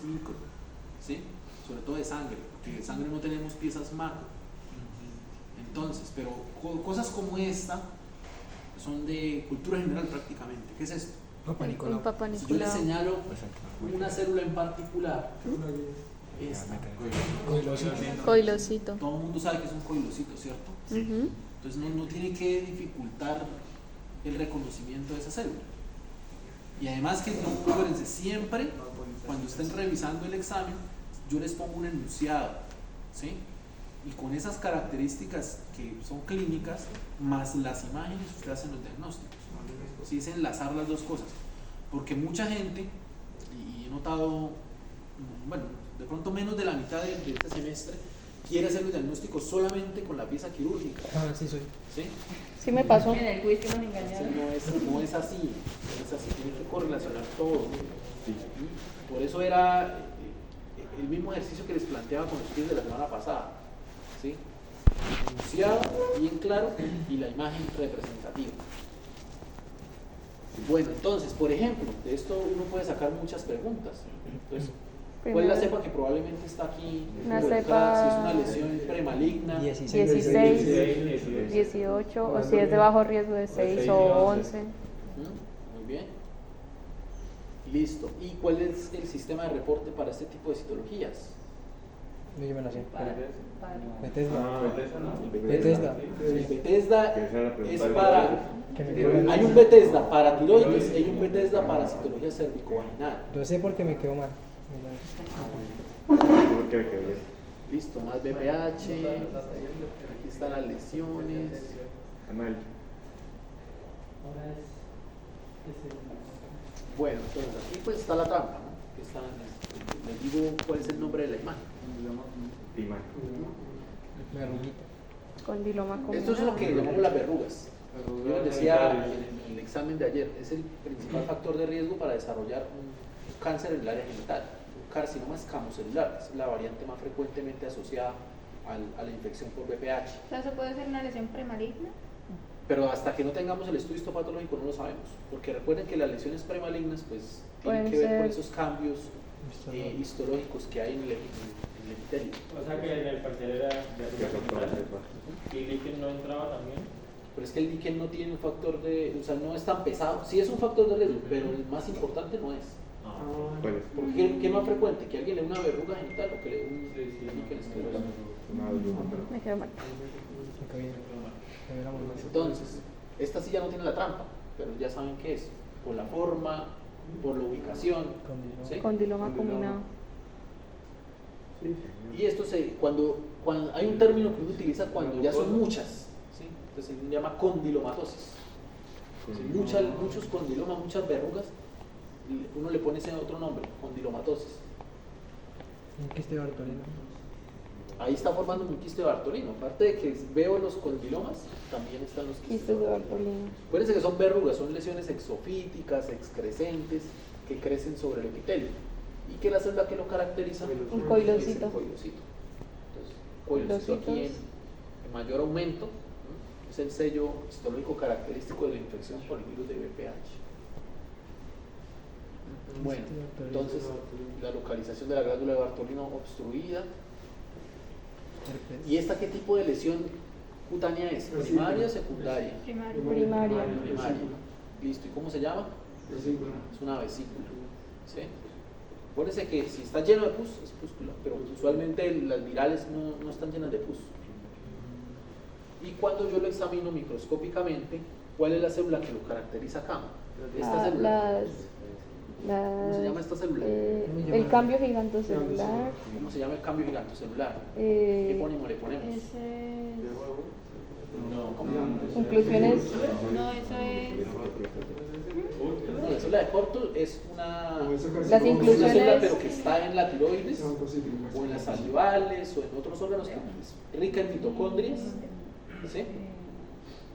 micro, ¿sí? Sobre todo de sangre, porque de sangre no tenemos piezas macro. Entonces, pero cosas como esta son de cultura general prácticamente. ¿Qué es esto? Un Papa Si yo le Nicolau. señalo una célula en particular, esta, Coilocito. todo el mundo sabe que es un coilocito, ¿cierto? Ujú. Entonces no tiene que dificultar el reconocimiento de esa célula. Y además que no, acuérdense, siempre cuando estén revisando el examen, yo les pongo un enunciado, ¿sí? Y con esas características que son clínicas, más las imágenes, ustedes hacen los diagnósticos. ¿Sí? Es enlazar las dos cosas. Porque mucha gente, y he notado, bueno, de pronto menos de la mitad de este semestre, quiere hacer los diagnósticos solamente con la pieza quirúrgica. Ah, sí soy. ¿Sí? Sí me pasó. En el quiz que nos engañaron. No es así, tiene que correlacionar todo. Y por eso era el mismo ejercicio que les planteaba con los quiz de la semana pasada. ¿Sí? Enunciado, bien claro, y la imagen representativa. Bueno, entonces, por ejemplo, de esto uno puede sacar muchas preguntas. Entonces, ¿cuál es la cepa que probablemente está aquí? Una involucrada? cepa- Si es una lesión premaligna. 16, 18, o si es de bajo riesgo de 6 o 11. Muy bien. Listo. ¿Y cuál es el sistema de reporte para este tipo de citologías? Yo me nací. Para- Bethesda. El Bethesda. El Bethesda es Que para... me quedó mal. Hay un Bethesda para tiroides y hay un Bethesda para citología cervicovaginal. Yo sé por qué me quedó mal. Listo, más BPH. Aquí están las lesiones. Bueno, entonces aquí pues está la trampa, ¿no? Que está, les digo cuál es el nombre de la imagen. Verruguita. Condiloma Esto es lo que llamamos las verrugas. Yo les decía en el examen de ayer, es el principal factor de riesgo para desarrollar un cáncer en el área genital, un carcinoma escamocelular, es la variante más frecuentemente asociada a la infección por BPH. O sea, ¿eso puede ser una lesión premaligna? Pero hasta que no tengamos el estudio histopatológico no lo sabemos, porque recuerden que las lesiones premalignas pues tienen Pueden que ver con ser- esos cambios histológicos que hay en el epitelio. O sea que en el parcial era de y líquido no entraba también. Pero es que el líquen no tiene un factor de, o sea, no es tan pesado, sí es un factor de riesgo, pero el más importante no es. Porque ¿qué es más frecuente? ¿Que alguien le dé una verruga genital o que le dé un líquen escleroso? Me quedó mal. Me quedó bien. Me hubiera muy mal. Entonces, esta sí ya no tiene la trampa, pero ya saben qué es, por la forma, por la ubicación, ¿sí? Condiloma combinado. Y esto cuando hay un término que uno utiliza cuando ya son muchas, ¿sí? Entonces se llama condilomatosis. ¿Sí? Muchos condilomas, muchas verrugas, uno le pone ese otro nombre, condilomatosis. Un quiste de Bartolino. Ahí está formando un quiste de Bartolino. Aparte de que veo los condilomas, también están los quistes Quistes de Bartolino. Acuérdense que son verrugas, son lesiones exofíticas, excrescentes, que crecen sobre el epitelio. Y que la célula que lo caracteriza Un es coilocito. el coilocito. Entonces, coilocito aquí en mayor aumento, ¿no? Es el sello histológico característico de la infección por el virus de BPH. Bueno, entonces la localización de la glándula de Bartolino obstruida. ¿Y esta qué tipo de lesión cutánea es? ¿Primaria o secundaria? Primario. Primaria. Primaria. Listo. ¿Y cómo se llama? Es una vesícula. ¿Sí? Acuérdense que si está lleno de pus, es pústula, pero usualmente las virales no están llenas de pus. Y cuando yo lo examino microscópicamente, ¿cuál es la célula que lo caracteriza acá? Esta célula. ¿Cómo se llama esta célula? El cambio gigantocelular. ¿Cómo se llama el cambio gigantocelular? Eh, ¿Qué epónimo le ponemos? Ese ¿Cómo? inclusiones. No, eso es. No, la célula de Hortul es una Las célula, inclusiones. pero que está en la tiroides o en las salivales o en otros órganos que es rica en mitocondrias, ¿sí?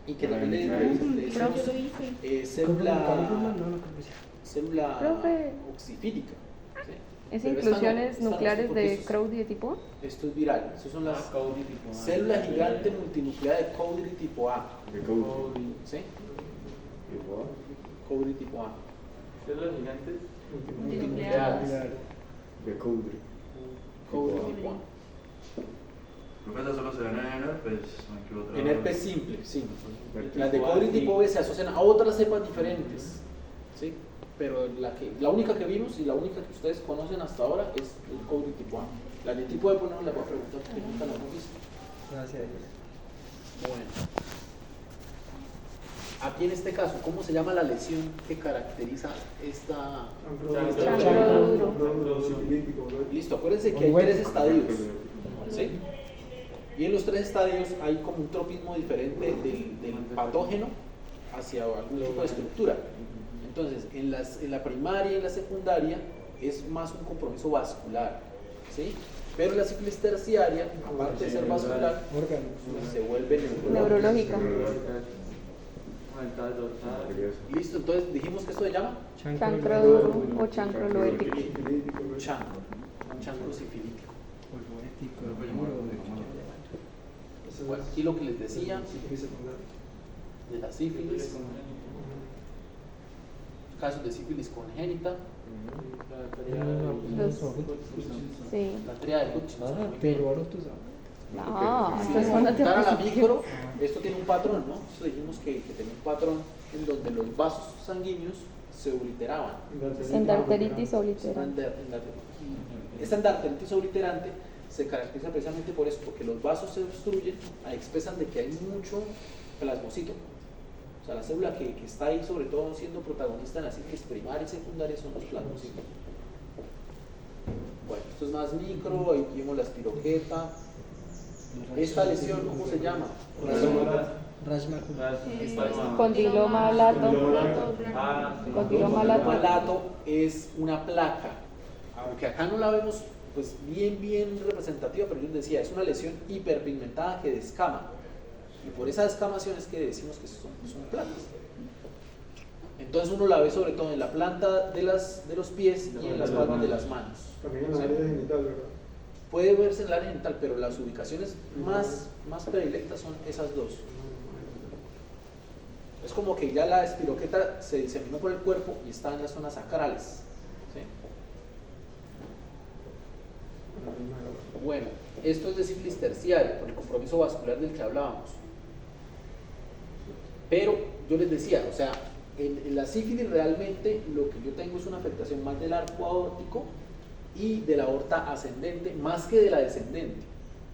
Y que también le decimos célula Profe. oxifílica. ¿Sí? ¿Es Pero esta inclusiones esta no, nucleares porque de esto es- Crowdy de tipo? Esto es viral, esas son las Cody tipo A. células gigantes multinucleadas de Cowdry tipo A. ¿Sí? Cowdry tipo A. Células gigantes. Multinucleadas. De Cowdrey. Cowdrey tipo A. Profesor, solo se ven en herpes, no hay que otra. En herpes simple, sí. Herpes Las de tipo A, Cowdrey sí. tipo B se asocian a otras cepas diferentes, ¿sí? Pero la única que vimos y la única que ustedes conocen hasta ahora es el Cowdrey tipo A. La de tipo B, pues no las voy a preguntar porque nunca las hemos visto. Gracias a Dios. Bueno. Aquí en este caso, ¿cómo se llama la lesión que caracteriza esta? Chancro duro. Listo, acuérdense que hay tres estadios, ¿sí? Y en los tres estadios hay como un tropismo diferente del patógeno hacia algún tipo de estructura. Entonces, en la primaria y en la secundaria es más un compromiso vascular, ¿sí? Pero la sífilis terciaria, aparte de ser vascular, Órganos. se vuelve Neurológica. Listo, entonces dijimos que esto se llama Chancro duro o chancro loético. chancro, un chancro sifilítico. Bueno, aquí lo que les decía de la sífilis, casos de sífilis congénita, Sí. la tríada de Hutchinson. muy bien. No, Si entonces cuando te contar a la micro, esto tiene un patrón, ¿no? Esto dijimos que tenía un patrón en donde los vasos sanguíneos se obliteraban. endarteritis obliterante. Esta endarteritis obliterante se caracteriza precisamente por eso, porque los vasos se obstruyen a expensas de que hay mucho plasmocito. O sea, la célula que está ahí, sobre todo siendo protagonista en la sífilis primaria y secundaria, son los plasmocitos. Bueno, esto es más micro, ahí vimos la espiroqueta. Esta lesión, ¿cómo se llama? Condiloma lato. Condiloma lato. Malato es una placa, aunque acá no la vemos pues bien representativa, pero yo les decía, es una lesión hiperpigmentada que descama. Y por esa descamación es que decimos que son placas. Entonces uno la ve sobre todo en la planta de los pies y en las palmas de las manos. También en la área genital, ¿verdad? Puede verse en el área genital, pero las ubicaciones más predilectas son esas dos. Es como que ya la espiroqueta se diseminó por el cuerpo y está en las zonas sacrales. ¿Sí? Bueno, esto es de sífilis terciaria, por el compromiso vascular del que hablábamos. Pero yo les decía, o sea, en la sífilis realmente lo que yo tengo es una afectación más del arco aórtico y de la aorta ascendente, más que de la descendente.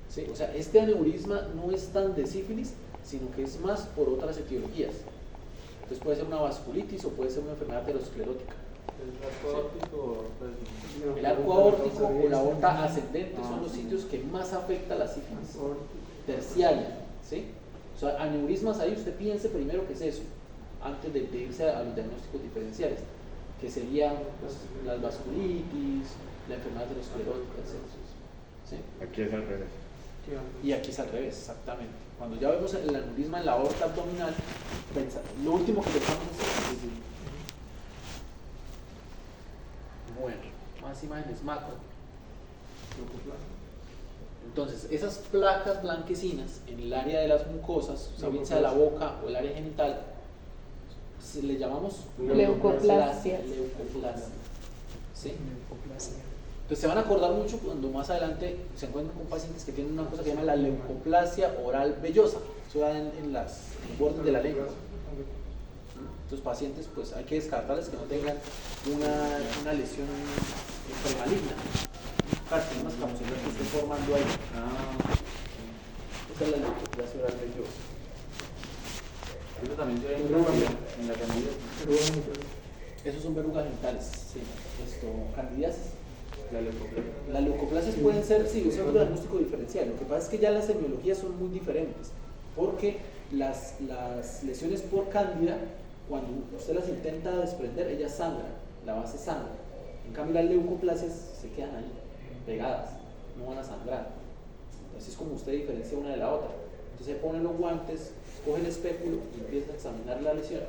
¿Sí? O sea, este aneurisma no es tan de sífilis, sino que es más por otras etiologías. Entonces puede ser una vasculitis o puede ser una enfermedad aterosclerótica. El arco aórtico o la aorta ascendente son los sitios que más afecta la sífilis terciaria. ¿Sí? O sea, aneurismas ahí usted piense primero qué es eso, antes de irse a los diagnósticos diferenciales, que serían pues, las vasculitis, la enfermedad aterosclerótica, etc. ¿Sí? Aquí es al revés. Y aquí es al revés, exactamente. Cuando ya vemos el aneurisma en la aorta abdominal, lo último que pensamos es bueno, más imágenes macro. Entonces, esas placas blanquecinas en el área de las mucosas, o sea, bien sea de la boca o el área genital, le llamamos Leucoplasias. leucoplasia. ¿Sí? Entonces se van a acordar mucho cuando más adelante se encuentran con pacientes que tienen una cosa que se llama la leucoplasia oral vellosa, eso da en los bordes de la lengua. Estos pacientes pues hay que descartarles que no tengan una lesión premaligna, un carcinoma escamocelular que esté formando ahí. Esa es la leucoplasia oral vellosa. Eso también se ve en la candidiasis. Esos son verrugas genitales, sí. Candidiasis. La leucoplasia. Las leucoplasias pueden ser, sí, un diagnóstico diferencial. Lo que pasa es que ya las semiologías son muy diferentes, porque las lesiones por cándida, cuando usted las intenta desprender, ellas sangran, la base sangra. En cambio, las leucoplasias se quedan ahí, pegadas, no van a sangrar. Así es como usted diferencia una de la otra. Entonces se ponen los guantes, coge el espéculo y empieza a examinar la lesión.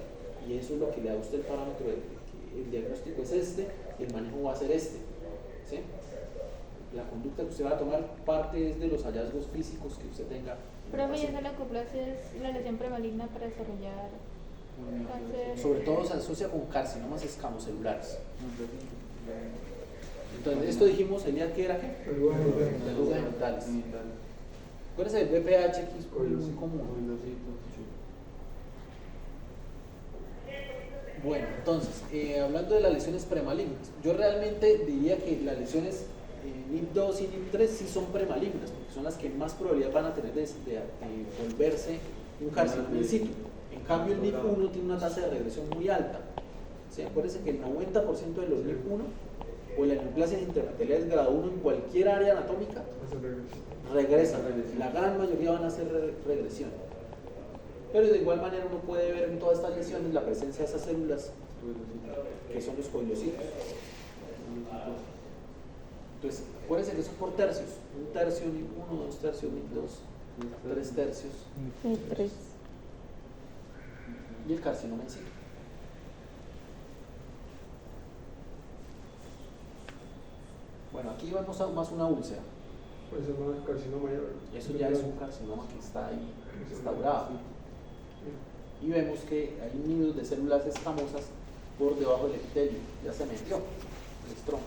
Y eso es lo que le da a usted el parámetro de que el diagnóstico es este y el manejo va a ser este. ¿Sí? La conducta que usted va a tomar parte es de los hallazgos físicos que usted tenga. Profe, ¿y esa leucoplasia es la lesión premaligna para desarrollar cáncer? Sobre todo se asocia con carcinomas escamocelulares. Entonces, esto dijimos el día que era ¿qué? Verrugas genitales. Acuérdense del BPH, que es muy común. Bueno, entonces, hablando de las lesiones premalignas, yo realmente diría que las lesiones NIP2 y NIP3 sí son premalignas, porque son las que más probabilidad van a tener de volverse un carcinoma in situ. En cambio, el NIP1 tiene una tasa de regresión muy alta. ¿Sí? Acuérdense que el 90% de los NIP1 o las neoplasias intraepiteliales grado 1 en cualquier área anatómica regresan. La gran mayoría van a ser regresión. Pero de igual manera uno puede ver en todas estas lesiones la presencia de esas células que son los coilocitos. Entonces, acuérdense que eso es por tercios. Un tercio NIP1, 2 tercios NIP2, 3 tercios. Y 3. Y el carcinoma in situ. Bueno, aquí vemos más una úlcera. Pues es más carcinoma ya. Eso ya es un carcinoma que está ahí instaurado. Y vemos que hay nidos de células escamosas por debajo del epitelio. Ya se metió el estroma.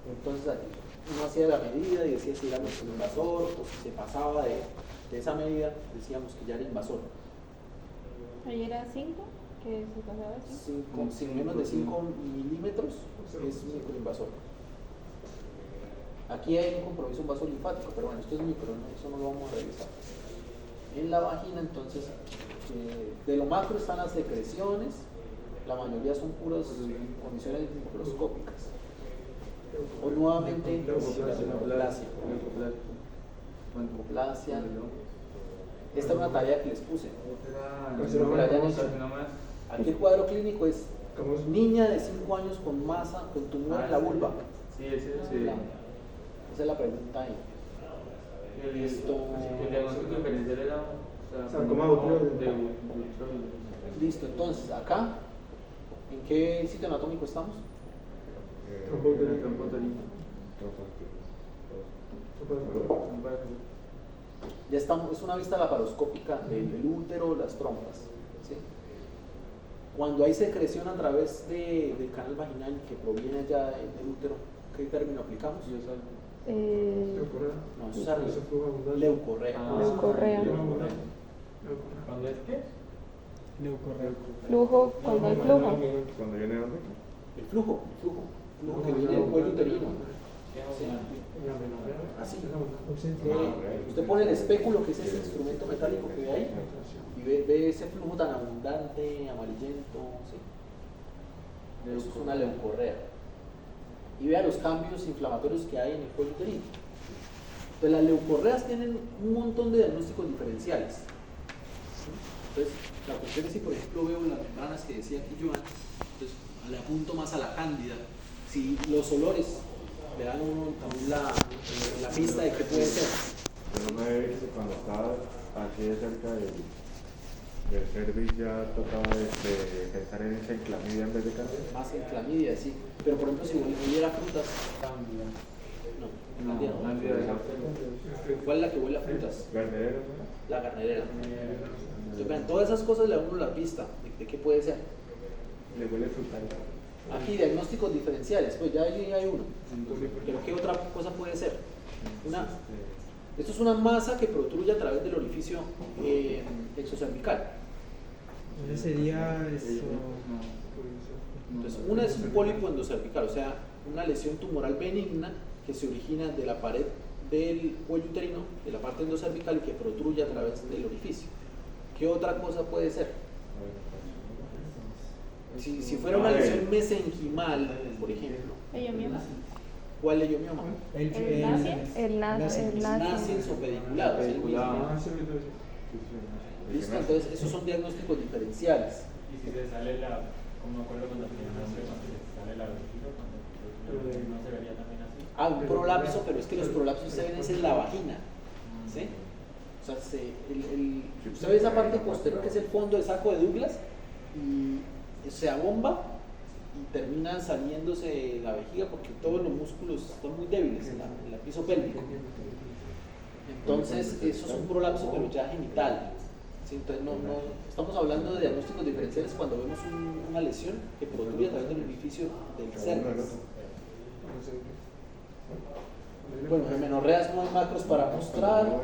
Entonces aquí uno hacía la medida y decía si era nuestro invasor o si se pasaba de esa medida, decíamos que ya era invasor. Ahí era 5, que se pasaba así. Sin menos de 5 milímetros es microinvasor. Aquí hay un compromiso, un vaso linfático, pero bueno, esto es micro, ¿no? Eso no lo vamos a revisar. En la vagina, entonces, de lo macro están las secreciones, la mayoría son puras condiciones microscópicas. O nuevamente, la neoplasia. Esta es una tarea que les puse. Aquí el cuadro clínico es niña de 5 años con masa, con tumor en la vulva. Sí, ese sí. Esa es la pregunta ahí. El diagnóstico diferencial era sarcoma de Listo, entonces acá, ¿en qué sitio anatómico estamos? Ya estamos, es una vista laparoscópica del útero, las trompas. ¿Sí? Cuando hay secreción a través del canal vaginal que proviene allá del útero, ¿qué término aplicamos? No, eso es arriba. Leucorrea. Leucorrea. ¿Cuándo es qué? Leucorrea. Flujo, cuando hay flujo. Cuando viene orden. El flujo que viene del cuello uterino. Sí. Así. Usted pone el espéculo, que es ese instrumento metálico que ve ahí, y ve ese flujo tan abundante, amarillento. ¿Sí? Eso es una leucorrea. Y vea los cambios inflamatorios que hay en el cuello uterino. Pues las leucorreas tienen un montón de diagnósticos diferenciales. Entonces, la cuestión es si, por ejemplo, veo las membranas que decía aquí Joan, entonces le apunto más a la cándida. Si los olores le dan a uno también la pista de qué puede ser. Yo me vez cuando estaba aquí cerca del cervix ya tocaba pensar en esa clamidia en vez de cáncer. Más en clamidia, sí. Pero por ejemplo, si huele a frutas, no, ¿cuál es la que huele a frutas? Garnerero, La garnerera. Entonces, vean, todas esas cosas le dan a uno la pista de qué puede ser. le huele frutal. Aquí, diagnósticos diferenciales, pues ya ahí hay uno. Pero ¿qué otra cosa puede ser? Esto es una masa que protruye a través del orificio exocervical. Ese sería eso. Entonces, una es un pólipo endocervical, o sea, una lesión tumoral benigna que se origina de la pared del cuello uterino, de la parte endocervical, y que protruye a través del orificio. ¿Qué otra cosa puede ser? Si fuera una lesión mesenquimal, por ejemplo, Leiomioma. ¿cuál leiomioma? El Nascens o pediculado, es el mismo. ¿Listo? Entonces, esos son diagnósticos diferenciales. Y si te sale como me acuerdo cuando tenía una cuando te sale la vejiga, no se vería también así. Un prolapso, pero es que los prolapsos se ven es en la vagina. ¿Sí? O sea, usted ve esa parte posterior que es el fondo del saco de Douglas y se abomba y termina saliéndose la vejiga porque todos los músculos están muy débiles en el piso pélvico. Entonces, eso es un prolapso, pero ya genital. ¿sí? Entonces, estamos hablando de diagnósticos diferenciales cuando vemos una lesión que protruye a través del orificio del cervix. Bueno, en menorreas no hay macros para mostrar.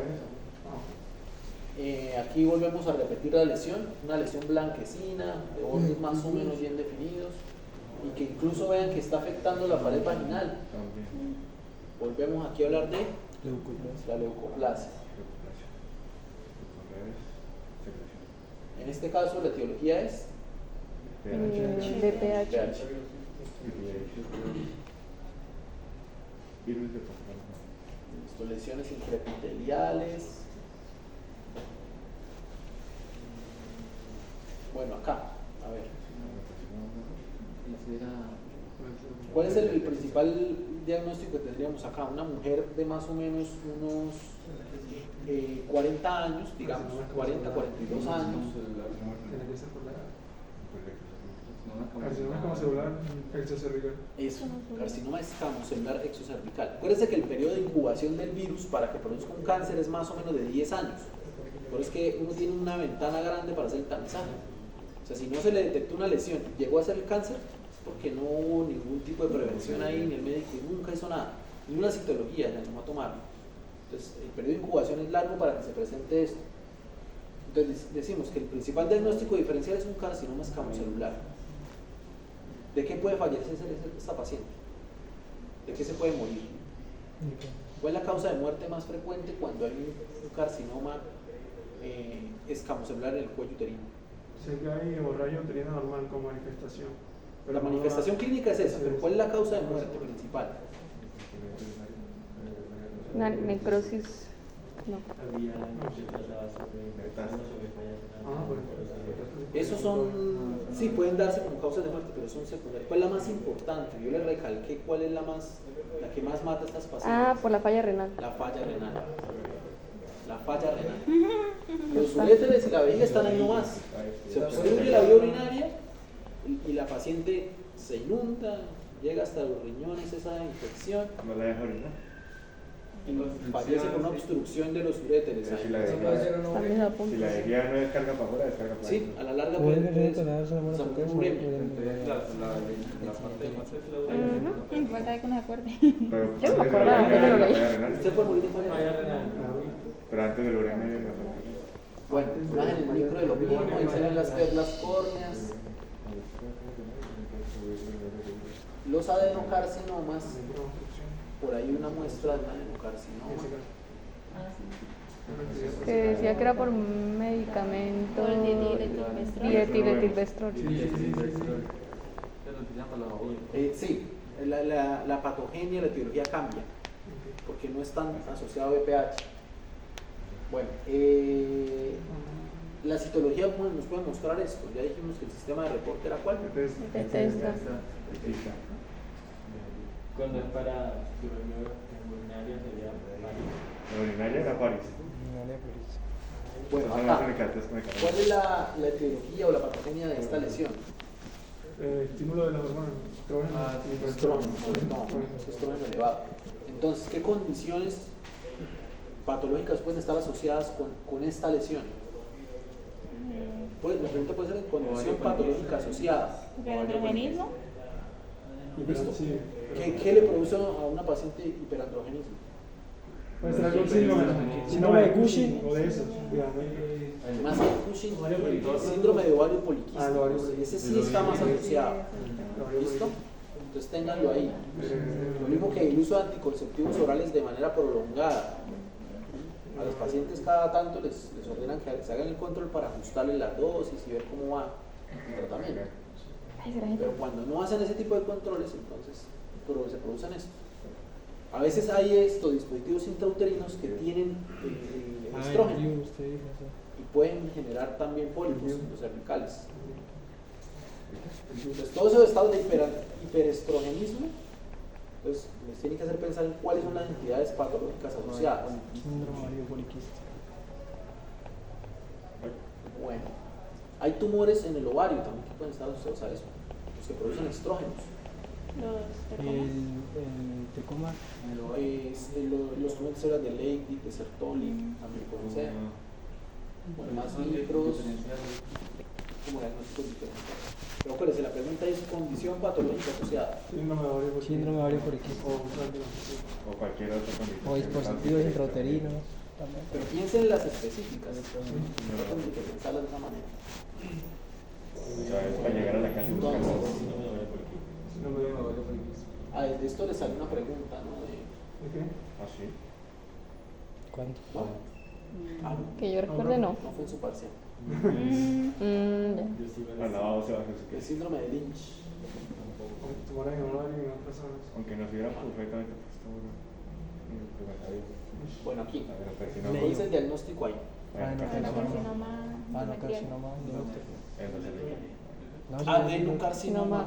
Aquí volvemos a repetir la lesión, una lesión blanquecina, de bordes más o menos bien definidos, y que incluso vean que está afectando la pared vaginal. Volvemos aquí a hablar de la leucoplasia. En este caso la etiología es de pH. pH. Listo, lesiones intraepiteliales. Bueno, acá, a ver. ¿Cuál es el principal diagnóstico que tendríamos acá? Una mujer de más o menos unos 40 años, digamos, 40, 42 años. Carcinoma escamocelular exocervical. Eso, carcinoma escamocelular exocervical. Acuérdense que el periodo de incubación del virus para que produzca un cáncer es más o menos de 10 años. Por eso es que uno tiene una ventana grande para hacer el tamizaje. O sea, si no se le detectó una lesión y llegó a ser el cáncer, es porque no hubo ningún tipo de prevención ahí, ni el médico nunca hizo nada, ni una citología, ya no tomarlo. Entonces, el periodo de incubación es largo para que se presente esto. Entonces, decimos que el principal diagnóstico diferencial es un carcinoma escamocelular. ¿De qué puede fallecer esta paciente? ¿De qué se puede morir? ¿Cuál es la causa de muerte más frecuente cuando hay un carcinoma escamocelular en el cuello uterino? Sé que hay hemorragia uterina normal con manifestación. La manifestación clínica es esa, pero ¿cuál es la causa de muerte principal? Una necrosis. No. Esos son, sí, pueden darse como causas de muerte, pero son secundarias. ¿Cuál es la más importante? Yo le recalqué cuál es la que más mata a estas pacientes. Ah, por la falla renal. La falla renal. La falla renal. Los uréteres y la vejiga están ahí nomás. Se obstruye la vía urinaria y la paciente se inunda, llega hasta los riñones esa infección. No la deja orinar. Y fallece por una obstrucción de los uréteres. Pero si la También a punto. vejiga no descarga para afuera, descarga para Sí, adentro. a la larga Pueden puede tener ser toneladas de un Falta de que nos acuerde. Pero Yo me antes de acordaba, la yo no lo leí. falla renal. Usted puede morir de falla Falla renal. renal. Pero antes del uremia y de la falla. Bueno, imagen el micro de lo mismo, ahí se ven las perlas córneas. Los adenocarcinomas, por ahí una muestra de un adenocarcinoma. Que decía que era por un medicamento. Por el dietilmestrol. Dietilmestrol. Sí, la patogenia, la etiología cambia, porque no están asociados a BPH. Bueno, la citología nos puede mostrar esto. Ya dijimos que el sistema de reporte era cuál. Bethesda. Cuando es para urinaria sería La urinaria era París. Bueno, Esas son las acá, únicas que me quedan. ¿cuál es la etiología o la patogenia de esta lesión? Estímulo de las hormonas. Estrógeno, no, estrógeno elevado. Entonces, ¿qué condiciones patológicas pueden estar asociadas con esta lesión? La pregunta puede ser condición patológica asociada. ¿Hiperandrogenismo? ¿Listo? ¿Qué le produce a una paciente hiperandrogenismo? Puede ser algún síndrome de Cushing o de esos. Más que Cushing, el síndrome de ovario poliquístico. Ese sí está más asociado. ¿Listo? Entonces ténganlo ahí. Lo mismo que el uso de anticonceptivos orales de manera prolongada. A los pacientes cada tanto les ordenan que se hagan el control para ajustarle las dosis y ver cómo va el tratamiento. Pero cuando no hacen ese tipo de controles, entonces se producen esto. A veces hay dispositivos intrauterinos que tienen el estrógeno y pueden generar también pólipos en los cervicales. Entonces, todos esos estados de hiperestrogenismo, pues les tienen que hacer pensar en cuáles son las entidades patológicas asociadas. Bueno, hay tumores en el ovario también que pueden estar asociados a eso, los que producen estrógenos. El tecoma. Los tumores de células de Leydig, de Sertoli, también pueden ser. Bueno, más micros como diagnósticos diferenciales. Pero acuérdense, la pregunta es condición patológica asociada. Síndrome de ovario poliquístico. Síndrome de ovario poliquístico. O cualquier otra condición. O dispositivos intrauterinos. También. Pero piensen en las específicas. Traten de pensarlas de esa manera. O sea, es para llegar a la casa y buscar Entonces, Síndrome de ovario poliquístico. de esto les sale una pregunta, ¿no? ¿De qué? ¿Ah, sí? ¿Cuándo? No, Que yo recuerde, no. no fue en su parcial. Ya. Al lado se va a hacer El síndrome de Lynch. Tumores en ovario y en otras zonas. Aunque nos hubiera perfectamente puesto uno. Bueno, aquí. A ver, pues, si no, ¿Qué dice el diagnóstico ahí? Adenocarcinoma Adenocarcinoma del útero. No, Adenocarcinoma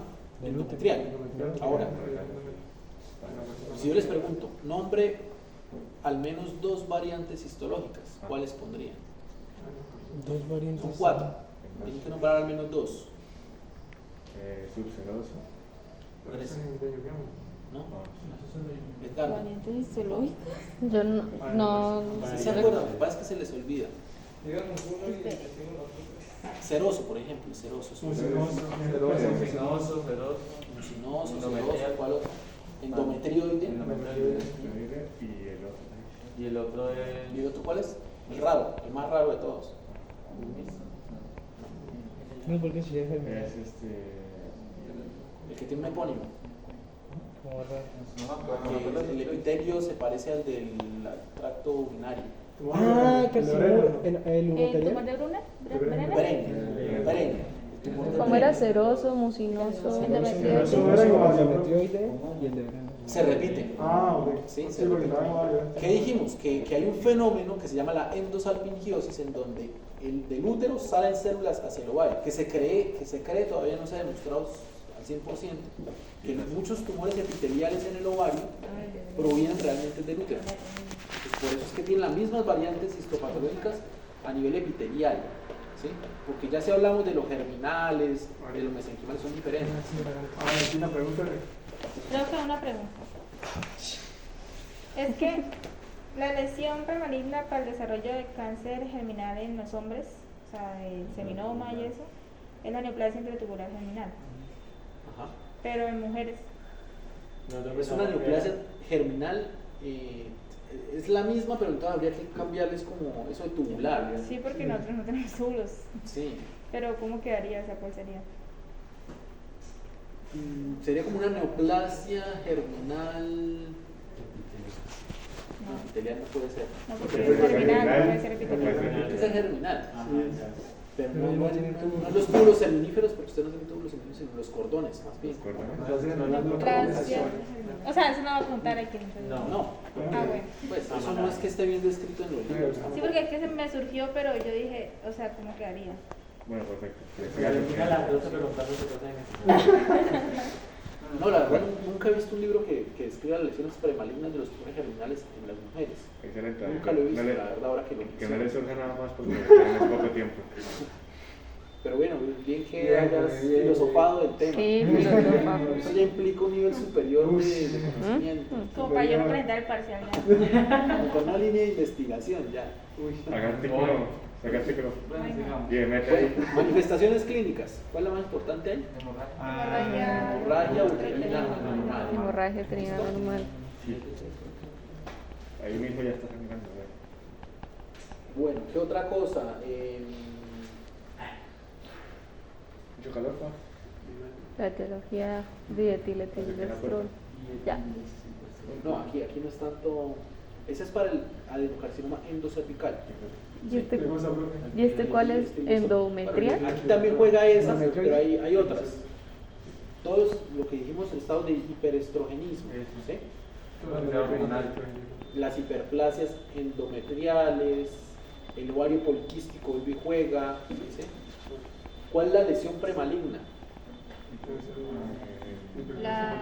del útero. endometrial. Ahora, si yo les pregunto, nombre al menos 2 variantes histológicas, ¿cuáles pondrían? 2 variantes. Son 4. Tienen que nombrar al menos 2. subseroso. Tres. ¿No? Ah, Edgardo. variantes histológicas. Yo no ¿Sí se acuerdan? Lo que pasa es que se les olvida. Seroso, por ejemplo. Seroso. Mucinoso, Mucinoso, feroz. Mucinoso, seroso, ¿cuál otro? Endometrioide. y el otro. Y el otro es. ¿Y el otro cuál es? El raro, el más raro de todos. No, porque si es enfermedad. Es El que tiene un epónimo. Como raro. Que el epitelio se parece al del tracto urinario. Ah, carcinoma. El ¿El tumor uroterial. de Brunner? Perenne. ¿Cómo era? Ceroso, mucinoso, Endometrioide. Eso era igual. Endometrioide y el de Breno. Se repite. Ah, ok. Sí, Sí, se porque repite. estaba en ovario. ¿Qué dijimos? Que hay un fenómeno que se llama la endosalpingiosis, en donde el del útero salen células hacia el ovario, que se cree, todavía no se ha demostrado al 100%, que muchos tumores epiteliales en el ovario provienen realmente del útero. Pues por eso es que tienen las mismas variantes histopatológicas a nivel epitelial, ¿sí? Porque ya si hablamos de los germinales, de los mesenquimales, son diferentes. Ah, una pregunta. Creo que una pregunta. Es que la lesión premaligna para el desarrollo de cáncer germinal en los hombres, o sea, el seminoma y eso, es la neoplasia intratubular germinal. Ajá. Pero en mujeres, Es una neoplasia germinal, es la misma, pero entonces habría que cambiarles como eso de tubular. sí, porque nosotros no tenemos túbulos. Sí. Pero ¿cómo quedaría? O sea, ¿cuál sería? Sería como una neoplasia germinal. No, epitelial no puede ser. No, porque es germinal, no puede ser epitelial. Tiene que ser germinal. Pero Pero no, no tiene túbulos. no los túbulos seminíferos, porque ustedes no tienen túbulos seminíferos, sino los cordones, más bien. Neoplasia. O sea, eso no va a contar aquí. Entonces. No, Ah, bueno. pues eso no es que esté bien descrito en los libros. Sí, porque es que se me surgió, pero yo dije, o sea, ¿cómo quedaría? Bueno, perfecto. Mira la dos preguntando qué cosa en No, la verdad nunca he visto un libro que describa las lesiones premalignas de los tumores germinales en las mujeres. Excelente. Nunca lo he visto, No le- la verdad, ahora que lo Que no le menciono. surja nada más porque tenemos poco tiempo. Pero bueno, bien que Bien, hayas bien, filosofado del tema. Sí, filosofa. Eso ya implica un nivel superior de conocimiento. Como para yo no presentar el parcial. ya. Con una línea de investigación ya. Haga artículo. Saca artículo. Bien, mete Bueno, ahí. manifestaciones clínicas. ¿Cuál es la más importante ahí? Hemorragia uterina normal. Hemorragia uterina normal. Ahí mismo ya está sangrando. ¿verdad? Bueno, ¿qué otra cosa? Mucho calor, Juan. La etiología de etiletildestrol. Ya. No, aquí no es tanto. Ese es para el adenocarcinoma endocervical. ¿Y este cuál es? ¿Endometrial? Aquí también juega esa, pero hay otras. Todos lo que dijimos en estado de hiperestrogenismo, ¿sí? Las hiperplasias endometriales, el ovario poliquístico vuelve y juega, ¿sí? ¿Cuál es la lesión premaligna? La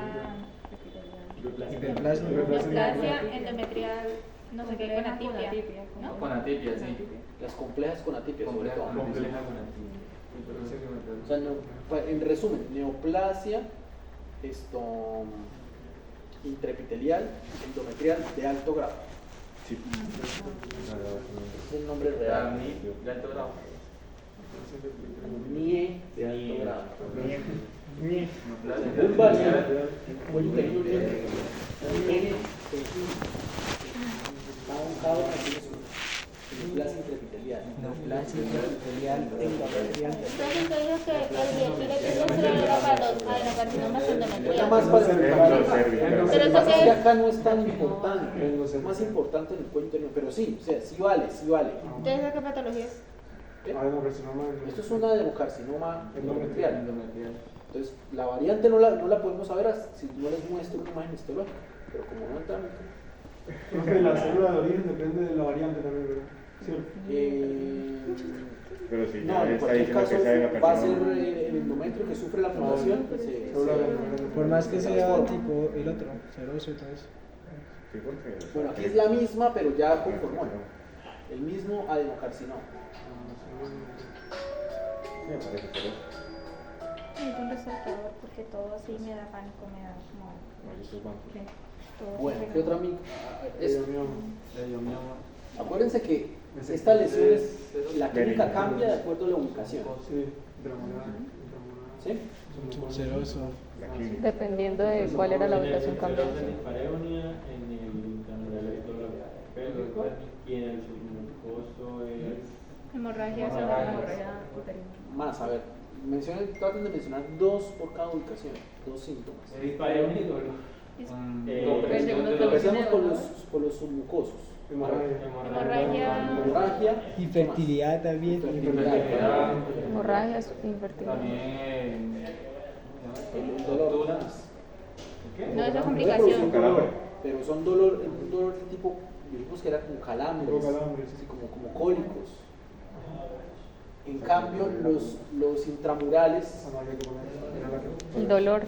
Hiperplasia. neoplasia endometrial, no sé qué, con atipia, ¿no? Con atipia, sí. Las complejas con atipia, sobre Compleja todo. con atipia. O sea, en resumen, neoplasia intraepitelial, endometrial de alto grado. Sí. Es el nombre real. de alto grado. NIE de alto grado. Neoplasia intraepitelial. Neoplasia intraepitelial endovascular. Entonces usted dijo que el bioetileto solo era para los adenocarcinomas endometriales. Más para Pero Pero eso es que que es, acá no es tan importante, es más importante en el cuento, pero sí, o sea, sí vale, sí vale. entonces ¿a qué patología es? Esto es una adenocarcinoma endometrial. Entonces, la variante no la podemos saber si no les muestro una imagen histológica, pero como no entra La célula de origen depende de la variante también, ¿verdad? ¿Cierto? Pero si no, ya en está cualquier diciendo caso que sea de la va a ser persona. el endometrio que sufre la mutación. Por más que sea tipo el otro, seroso y todo eso. Sí, porque. Bueno, aquí es la misma, pero ya con hormona. El mismo adenocarcinoma. Sí, me parece, pero. Necesito un resaltador porque todo así me da pánico, me da como... Estos bancos. Sí, todo Bueno, se ¿qué otra pega. Acuérdense que esta lesión es la clínica cambia de acuerdo a la ubicación. Sí, intramural. ¿Sí? Seroso. La clínica. Dependiendo de cuál era la ubicación cambiante. En dispareunia, en el intramural pélvico y en el submucoso es... Hemorragia Esa cerebral. era hemorragia uterina. Más, a ver, traten de mencionar 2 por cada ubicación, 2 síntomas. Dispareunia y dolor. pero el segundo también. Empecemos con los submucosos. Hemorragia. Hemorragia. Infertilidad también. Infertilidad. Hemorragia, infertilidad. También... El dolor. No, esa es Puede complicación. producir dolor, pero son un dolor de tipo, dijimos que era como calambres, Como calambres. así como cólicos. En cambio, los intramurales, El dolor.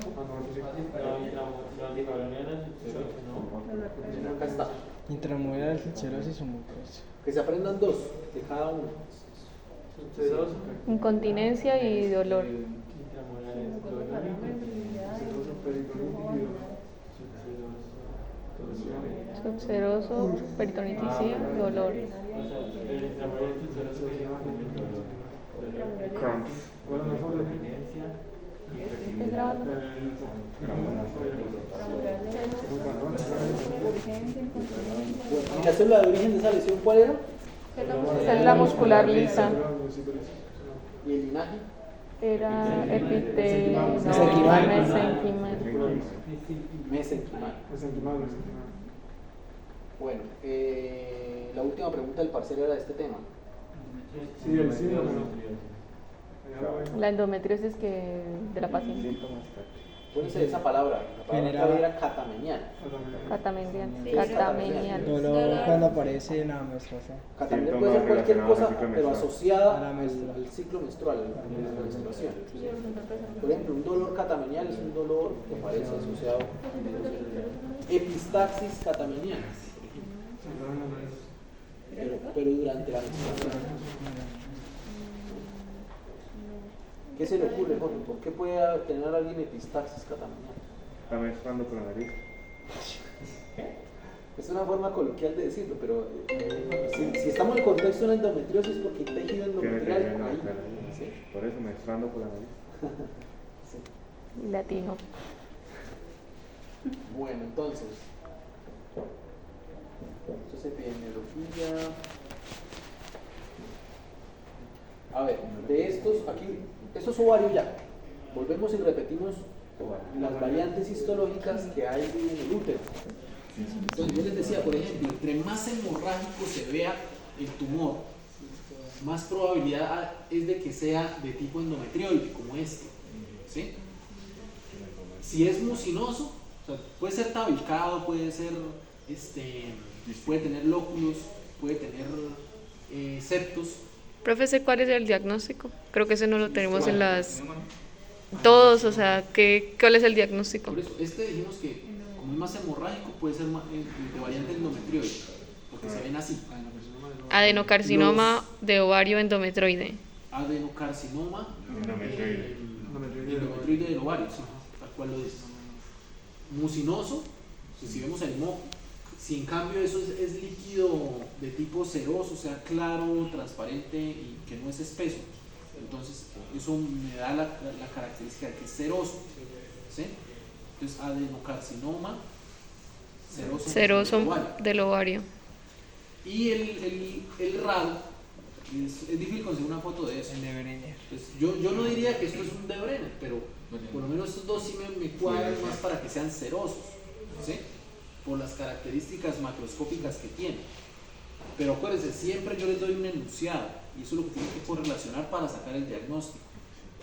acá está, Intramural, serosis o mucosa. que se aprendan 2 de cada uno. Incontinencia y dolor. Subseroso, peritonitis, dolor. Cramps. ¿Estás grabando? ¿Y la célula de origen de esa lesión cuál era? Célula muscular lisa. ¿Y el linaje? Era epitelio. Mesenquimal. Mesenquimal. Mesenquimal. Bueno, la última pregunta del parcial era de este tema. Sí, el síndrome. La endometriosis de la paciente. Acuérdense de esa palabra, la palabra Generaba- clave era catamenial. Catamenial. Sí, Catamenial. Dolor cuando aparece en la menstruación. Catamenial puede ser cualquier relacionados cosa, al ciclo pero menstrual. asociada A la menstrua- al ciclo menstrual, a la menstruación. Por ejemplo, un dolor catamenial es un dolor que aparece asociado a epistaxis catamenial, pero durante la menstruación. ¿Qué se le ocurre, Jorge? ¿Por qué puede tener alguien epistaxis catamenial? Está menstruando por la nariz. Es una forma coloquial de decirlo, pero si estamos en el contexto de una endometriosis, porque hay tejido Tiene que endometrial ver ahí. con la nariz. Sí. Por eso menstruando por la nariz. Sí. Latino. Bueno, entonces, esto es epidemiología. A ver, de estos, aquí, esto es ovario ya. Volvemos y repetimos las variantes histológicas que hay en el útero. Entonces, yo les decía, por ejemplo, entre más hemorrágico se vea el tumor, más probabilidad es de que sea de tipo endometrioide, como este. ¿Sí? Si es mucinoso, o sea, puede ser tabicado, puede ser, puede tener lóculos, puede tener septos. Profesor, ¿cuál es el diagnóstico? Creo que ese no lo tenemos en las... Todos, o sea, ¿cuál es el diagnóstico? Por eso, dijimos que como es más hemorrágico, puede ser de variante endometrioide, porque se ven así. Adenocarcinoma de ovario endometroide. Adenocarcinoma Endometrioide. endometrioide del ovario, sí, tal cual lo dice. Mucinoso, si vemos el moco, Si en cambio eso es líquido de tipo ceroso, o sea, claro, transparente y que no es espeso, entonces eso me da la característica de que es ceroso, ¿sí? Entonces adenocarcinoma Seroso del ovario. del ovario. Y el raro, es difícil conseguir una foto de eso. El de Brenner. Pues yo no diría que esto es un de Brenner, pero por lo menos estos dos sí me cuadran más para que sean cerosos, ¿sí? Por las características macroscópicas que tienen. Pero acuérdense, siempre yo les doy un enunciado y eso es lo que tienen que correlacionar para sacar el diagnóstico.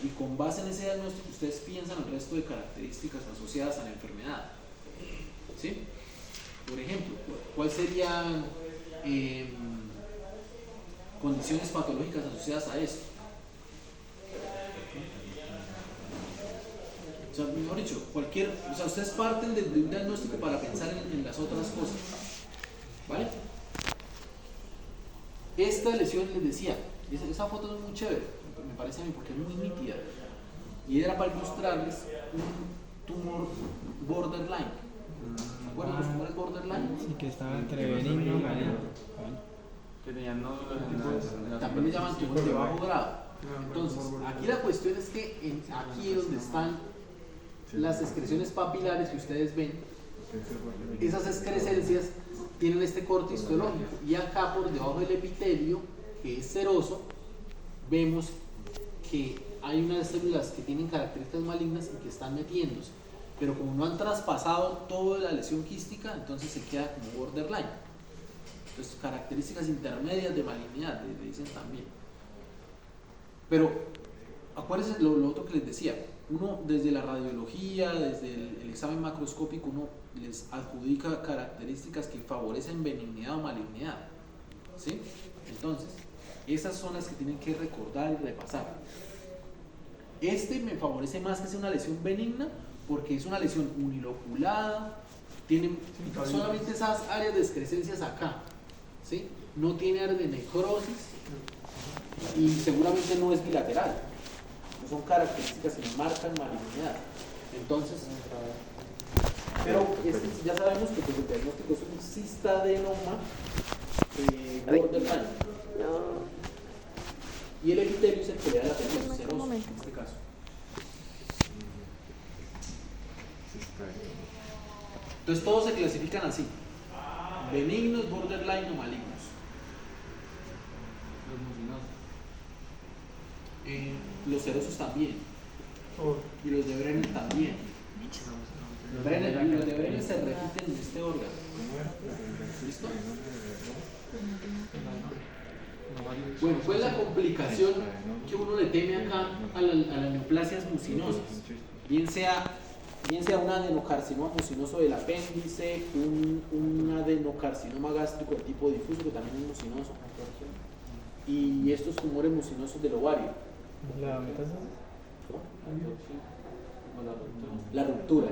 Y con base en ese diagnóstico ustedes piensan el resto de características asociadas a la enfermedad, ¿sí? Por ejemplo, ¿cuáles serían condiciones patológicas asociadas a esto? O sea, mejor dicho, ustedes parten de un diagnóstico para pensar en las otras cosas, ¿vale? Esta lesión, les decía, esa foto es muy chévere, me parece a mí, porque es muy nítida, y era para ilustrarles un tumor borderline. ¿Se acuerdan de los tumores borderline? Sí, que estaba entre benigno y maligno. Que tenían nódulos en las También le llaman tumores de bajo grado. Entonces, aquí la cuestión es que aquí donde están las excreciones papilares que ustedes ven, esas excrescencias tienen este corte histológico, y acá por debajo del epitelio, que es seroso, vemos que hay unas células que tienen características malignas y que están metiéndose, pero como no han traspasado toda la lesión quística, entonces se queda como borderline. Entonces, características intermedias de malignidad, le dicen también. Pero acuérdense lo otro que les decía, uno desde la radiología, desde el examen macroscópico, uno les adjudica características que favorecen benignidad o malignidad, ¿sí? Entonces, esas son las que tienen que recordar y repasar. Este me favorece más que sea una lesión benigna, porque es una lesión uniloculada, tiene solamente esas áreas de excrescencias acá, ¿sí? No tiene área de necrosis y seguramente no es bilateral. Son características que marcan malignidad. Entonces, pero ya sabemos que pues, el diagnóstico es un cistadenoma borderline. Y el epitelio es el que le da la tendencia serosa en este caso. Entonces todos se clasifican así: benignos, borderline o malignos. Los serosos también, y los de Brenner también. Los de Brenner se repiten en este órgano. ¿Listo? Bueno, ¿cuál es la complicación que uno le teme acá a las neoplasias mucinosas? Bien sea un adenocarcinoma mucinoso del apéndice, un adenocarcinoma gástrico de tipo difuso que también es mucinoso, y estos tumores mucinosos del ovario. ¿La metástasis? La ruptura.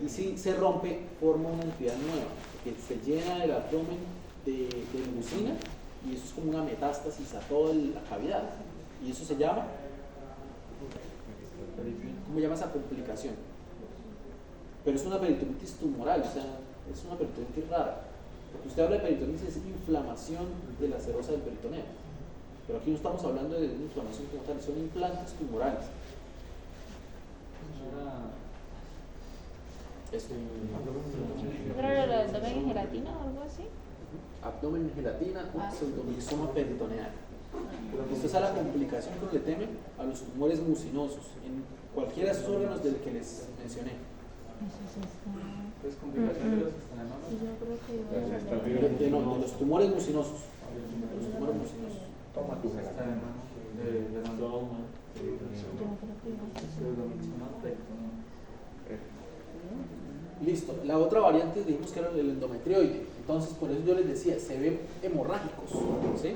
Y si se rompe, forma una entidad nueva, que se llena el abdomen de mucina, y eso es como una metástasis a toda la cavidad. Y eso se llama, ¿cómo llama esa complicación? Pero es una peritonitis tumoral, o sea, es una peritonitis rara. Porque usted habla de peritonitis, es inflamación de la serosa del peritoneo. Pero aquí no estamos hablando de una inflamación como tal, son implantes tumorales. ¿Pero el abdomen en gelatina o algo así? Abdomen en gelatina, pseudomixoma peritoneal. Esto es a la complicación que uno le teme a los tumores mucinosos en cualquiera de esos órganos del que les mencioné. Pues complicación de los estenomas. Yo creo que No, de los tumores mucinosos. De los tumores mucinosos. Toma tu gelatina. Listo. La otra variante dijimos que era el endometrioide. Entonces, por eso yo les decía, se ven hemorrágicos, ¿sí?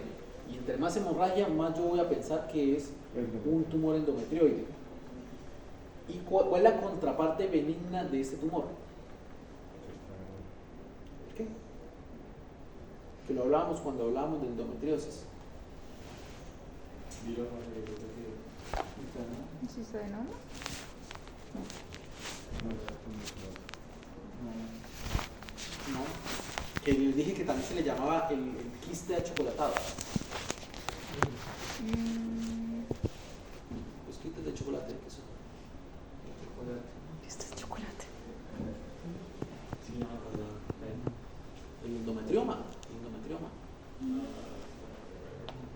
Y entre más hemorragia, más yo voy a pensar que es un tumor endometrioide. ¿Y cuál es la contraparte benigna de este tumor? ¿Qué? Que lo hablábamos cuando hablábamos de endometriosis. ¿Cistadenoma? No. que les dije que también se le llamaba el quiste achocolatado. Los quistes de chocolate, ¿qué son? Este es chocolate. Sí, no me acordaba. El endometrioma.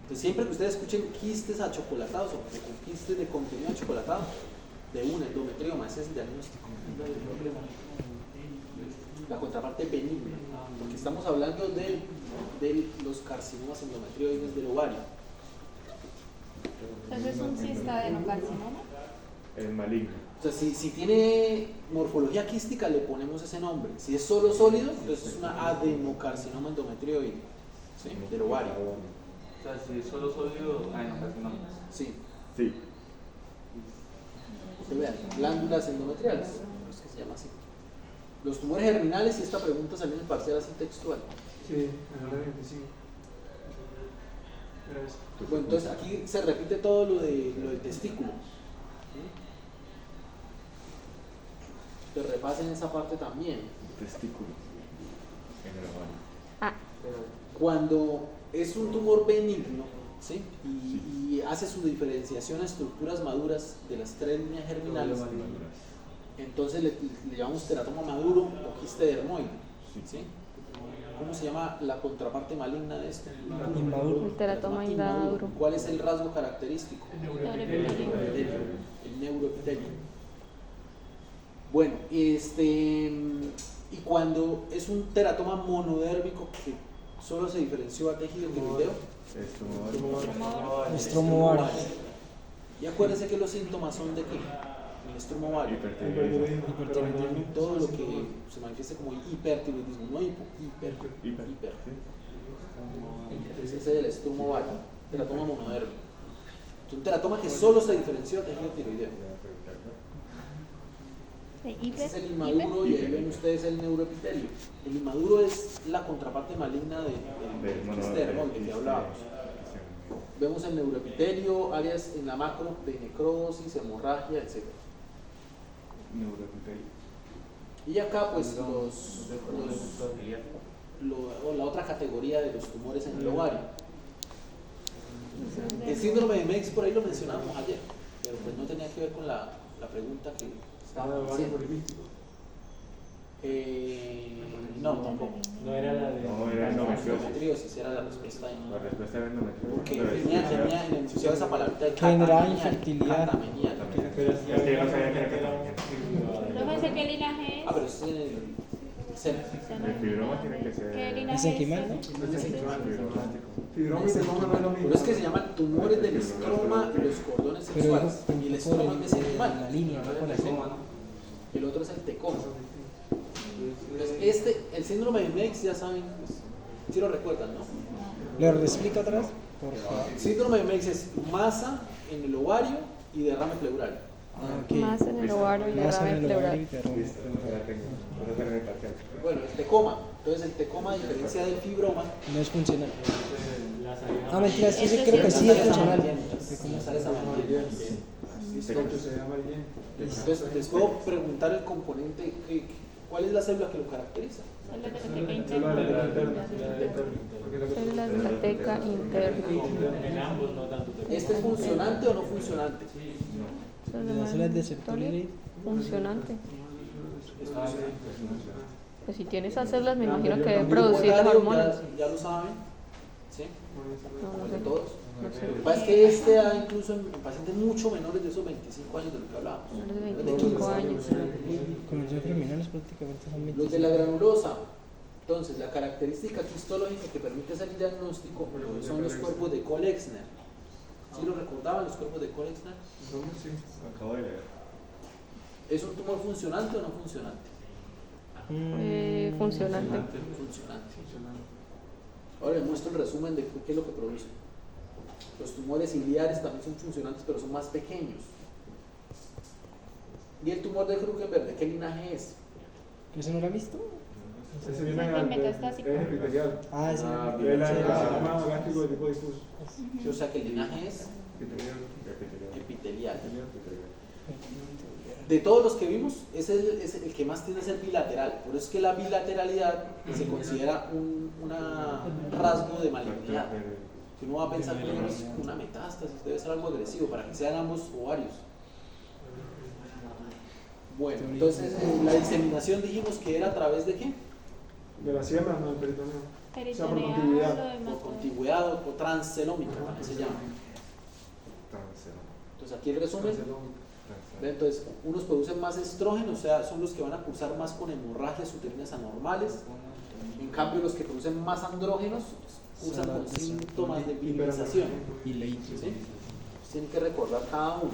Entonces, siempre que ustedes escuchen quistes achocolatados o con quistes de contenido achocolatado, de un endometrioma, ese es el diagnóstico. La contraparte benigna, porque estamos hablando de los carcinomas endometrioides del ovario. Entonces es un cistadenocalcinoma. Es maligno. O sea, si tiene morfología quística, le ponemos ese nombre. Si es solo sólido, entonces es una adenocarcinoma endometrioide, ¿sí? Del ovario. O sea, si es solo sólido, no, casi no. Sí. Sí. Ustedes vean, glándulas endometriales, es que se llama así. Los tumores germinales, y esta pregunta salió en el parcial así textual. Sí, en el 25. Gracias. Bueno, entonces aquí se repite todo lo del testículo. Que repasen esa parte también. Testículo. En el ovario. Ah, Cuando es un tumor benigno, ¿sí? y hace su diferenciación a estructuras maduras de las tres líneas germinales, entonces le llamamos teratoma maduro o quiste dermoide. ¿Sí? ¿Cómo se llama la contraparte maligna de esto? Inmaduro. el teratoma inmaduro. ¿Cuál es el rasgo característico? El neuroepitelio. Bueno, y cuando es un teratoma monodérmico que solo se diferenció a tejido tiroideo, Estromo ovario. y acuérdense que los síntomas son de qué? El estromo ovario. Hipertiroidismo. Todo lo que se manifiesta como hipertiroidismo, no hiper. Ese es el estromo ovario, teratoma monodérmico. Es un teratoma que solo se diferenció a tejido tiroideo. Ese es el inmaduro y ahí ven ustedes el neuroepitelio. El inmaduro es la contraparte maligna del quiste dermoide que hablábamos. Vemos el neuroepitelio, áreas en la macro de necrosis, hemorragia, etc. Y acá pues la otra categoría de los tumores en el ovario. El síndrome de Meigs por ahí lo mencionábamos ayer, pero pues no tenía que ver con la pregunta que estaba haciendo. No, tampoco. No era la de. No, era Endometriosis, era la respuesta ahí. La respuesta era endometriosis. Porque Pero tenía en el enunciado esa palabrita de Generaba catamenial, infertilidad. catamenial. Pero sí, Es que yo no sabía que era que Profesor, ¿qué linaje es? Ah, pero es en el seno. el fibroma tiene que ser. ¿Qué linaje Mesenquimal, ¿no? Fibroma y teratoma no es lo mismo. Pero es que se llaman tumores del estroma y los cordones Pero dijo sexuales. Y el estroma es la mesenquimal. línea, no con la coma. El otro es el tecoma. Entonces, el síndrome de Meigs, ya saben, pues, si lo recuerdan, ¿no? ¿Lo explica otra vez? Por favor. El síndrome de Meigs es masa en el ovario y derrame pleural. Ah, ok. Más en el ovario y Más en derrame el ovario y pleural. derrame Listo, ya tengo. Voy a tener el parcial. Bueno, el tecoma. Entonces, el tecoma, a diferencia del fibroma, No es funcional. La salida. Ah, mentira, sí, Eso creo que sí es sales funcional. amarillentas, las sales amarillentas. Esto se llama bien. Entonces, les puedo preguntar el componente, ¿cuál es la célula que lo caracteriza? Células de la teca interna. Células de la teca interna. En ambos no tanto. ¿Este es funcionante o no funcionante? Las células de septoide. Funcionante. Es funcionante. Pues si tiene esas células, me imagino que debe El grupo producir las etario hormonas. ya lo saben, ¿sí? No, Como no el de sé. todos. No Lo sé. que pasa es que este da incluso en pacientes mucho menores de esos 25 años de lo que hablábamos. Menores de 25 años. Convención criminales prácticamente son Los de la granulosa. Entonces, la característica histológica que permite hacer el diagnóstico son los cuerpos de Kohl-Exner. ¿Sí lo recordaban los cuerpos de Kohl-Exner? Acabo de leer. ¿Es un tumor funcionante o no funcionante? Funcionante. Funcionante. Ahora les muestro el resumen de qué es lo que produce. Los tumores iliares también son funcionantes, pero son más pequeños. ¿Y el tumor de Krugenberg, de qué linaje es? ¿Eso no lo ha visto? Ese viene Metastásico. es epitelial. Ah, ese Es la carcinoma gástrico de tipo difuso. Sí, o sea que el linaje es Epitelial. epitelial. De todos los que vimos, es el que más tiende a ser bilateral. Por eso es que la bilateralidad se considera un rasgo de malignidad. Si uno va a pensar que es una metástasis, debe ser algo agresivo para que sean ambos ovarios. Bueno, entonces la diseminación dijimos que era a través de qué? De la siembra, no del peritoneo. O sea, por Peritoneal continuidad. o Por contigüedad o transcelómica, ¿qué se llama? Entonces aquí el resumen. Entonces, unos producen más estrógeno, o sea, son los que van a cursar más con hemorragias uterinas anormales. En cambio, los que producen más andrógenos cursan con síntomas de virilización. Y leí. ¿Sí? Tienen que recordar cada uno.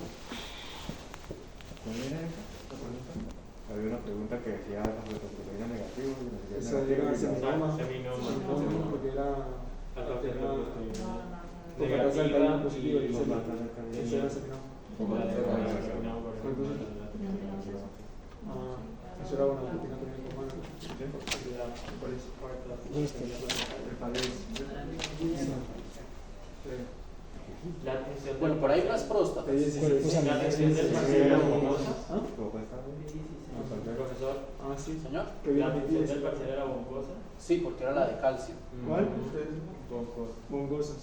Había una pregunta que decía sobre proteína negativa y Esa era seminoma. Seminoma. Seminoma, porque era. Negativa Porque era y positivo. Y los ese matas ese era seminoma. Ah, eso era una proteína también humana. La atención Bueno, por ahí las próstatas. la atención del parcial era bongosa. Profesor, Ah, sí. Señor. Que la viene atención aquí. del parcial era bongosa. Sí, porque era la de calcio. ¿Cuál? Bongosa. Bongosas.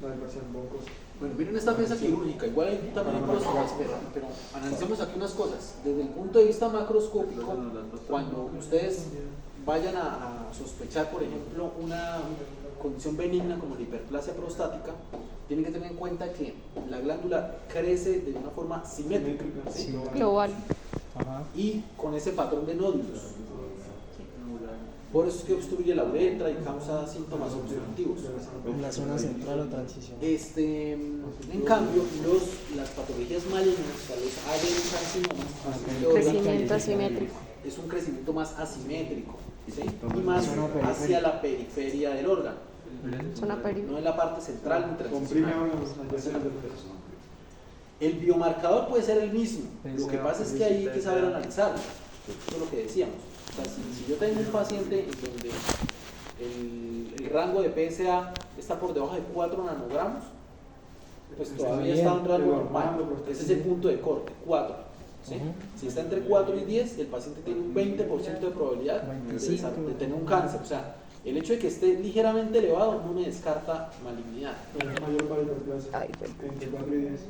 La del parcial bongosas. Bueno, miren esta pieza quirúrgica, igual hay también hay próstatas, pero analicemos aquí unas cosas. Desde el punto de vista macroscópico, cuando ustedes vayan a sospechar, por ejemplo, una condición benigna como la hiperplasia prostática, tienen que tener en cuenta que la glándula crece de una forma simétrica, ¿sí? Global. Ajá. Y con ese patrón de nódulos. Por eso es que obstruye la uretra y causa síntomas obstructivos. En la zona central o transición. En cambio, las patologías malignas, o sea, los adenocarcinomas, de órgano, Crecimiento asimétrico. es un crecimiento más asimétrico, ¿sí? Y más hacia la periferia del órgano, Zona no periférica. en la parte central ni Comprime transicional. órganos adyacentes. El biomarcador puede ser el mismo, lo que pasa es que ahí hay que saber analizarlo. Eso es lo que decíamos. O sea, si yo tengo un paciente en donde el rango de PSA está por debajo de 4 nanogramos, pues Está todavía bien, está en un rango pero normal. normal, Ese es el punto de corte, 4. ¿sí? Si está entre 4 y 10, el paciente tiene un 20% de probabilidad de tener un cáncer. O sea, el hecho de que esté ligeramente elevado no me descarta malignidad. Pero es mayor para hiperplasia. Ay, perdón. Entre 4 y 10.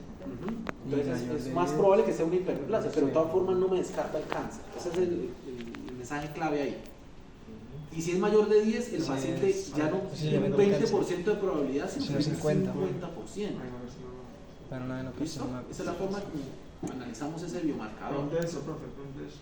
Entonces es más probable que sea una hiperplasia, pero de todas formas no me descarta el cáncer. Ese es el mensaje clave ahí. Y si es mayor de 10, el paciente ya no tiene un 20% de probabilidad, sino que es un 50%. Pero no, ¿Listo? Esa es la forma como analizamos ese biomarcador. Pronto eso, profe, pronto eso.